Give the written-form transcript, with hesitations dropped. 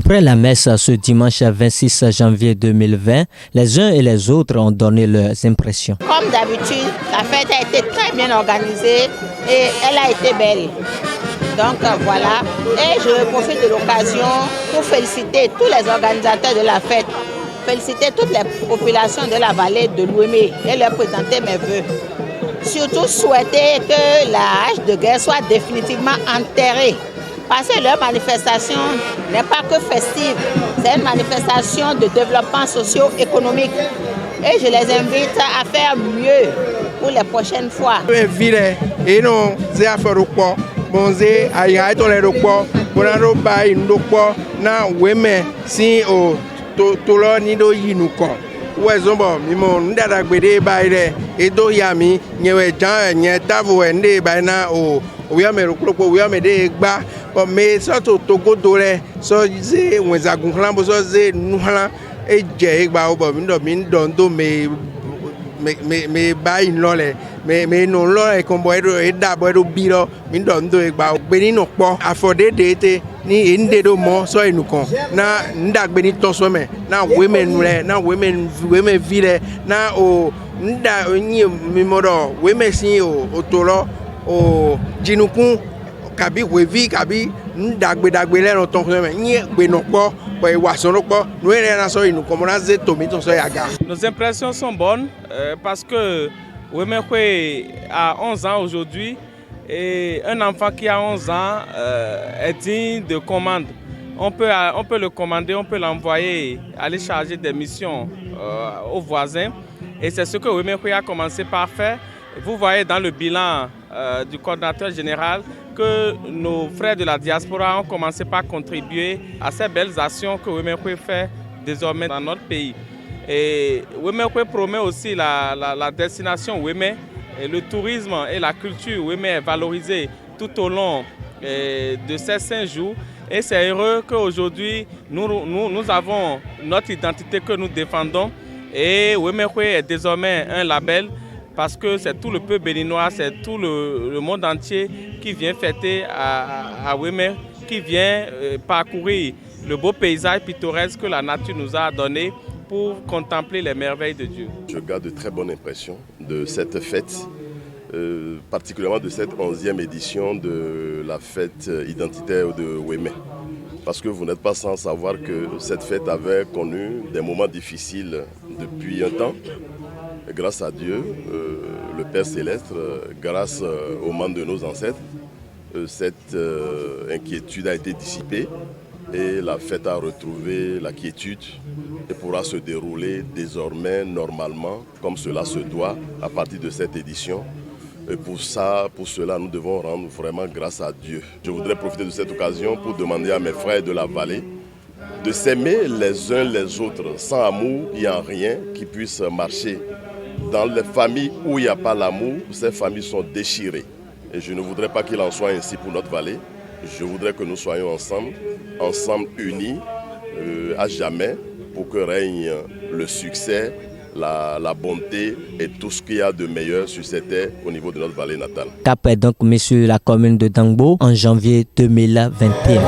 Après la messe ce dimanche 26 janvier 2020, les uns et les autres ont donné leurs impressions. Comme d'habitude, la fête a été très bien organisée et elle a été belle. Donc voilà, et je profite de l'occasion pour féliciter tous les organisateurs de la fête, féliciter toutes les populations de la vallée de l'Ouémé et leur présenter mes vœux. Surtout souhaiter que la hache de guerre soit définitivement enterrée. Parce que leur manifestation n'est pas que festive, c'est une manifestation de développement socio-économique. Et je les invite à faire mieux pour les prochaines fois. Bonze ayai to le rokpo bona ro ba inu kpo na weme si o to lo ni do yinu kon we zombo mi mo ndada gbede ba ire e do ya mi nyewe jan nye tavu e nde ba na o wi me rokpo wi me de gba o me so to godo re so ze wenzagun hlan bo so ze nu hlan e je gba o bo mi ndo ndo me ba in lo le me no lo e kon bo e da bo do bi lo mi ndo e gba gbe ni no po afode de te ni ende do mo so enu kon na nda gbe ni to so me na women re na women vile na o nda onyi mi mo do women sin o to lo o jinukun kabi wevi kabi nda gbe le ton so me ni gbe no po. Nos impressions sont bonnes parce que Wemekwe a 11 ans aujourd'hui et un enfant qui a 11 ans est digne de commande. On peut le commander, on peut l'envoyer aller charger des missions aux voisins et c'est ce que Wemekwe a commencé par faire. Vous voyez dans le bilan du coordinateur général que nos frères de la diaspora ont commencé par contribuer à ces belles actions que Wemekwe fait désormais dans notre pays. Et Wemekwe promet aussi la destination Weme, et le tourisme et la culture Weme est valorisée tout au long de ces 5 jours. Et c'est heureux qu'aujourd'hui nous avons notre identité que nous défendons et Wemekwe est désormais un label. Parce que c'est tout le peuple béninois, c'est tout le monde entier qui vient fêter à Weme, qui vient parcourir le beau paysage pittoresque que la nature nous a donné pour contempler les merveilles de Dieu. Je garde de très bonnes impressions de cette fête, particulièrement de cette 11e édition de la fête identitaire de Weme. Parce que vous n'êtes pas sans savoir que cette fête avait connu des moments difficiles depuis un temps. Grâce à Dieu, le Père Céleste, grâce aux membres de nos ancêtres, cette inquiétude a été dissipée et la fête a retrouvé la quiétude et pourra se dérouler désormais normalement comme cela se doit à partir de cette édition. Et pour cela, nous devons rendre vraiment grâce à Dieu. Je voudrais profiter de cette occasion pour demander à mes frères de la vallée de s'aimer les uns les autres. Sans amour, il n'y a rien qui puisse marcher. Dans les familles où il n'y a pas l'amour, ces familles sont déchirées. Et je ne voudrais pas qu'il en soit ainsi pour notre vallée. Je voudrais que nous soyons ensemble unis à jamais pour que règne le succès, la bonté et tout ce qu'il y a de meilleur sur cette terre au niveau de notre vallée natale. Cap est donc monsieur la commune de Dangbo en janvier 2021.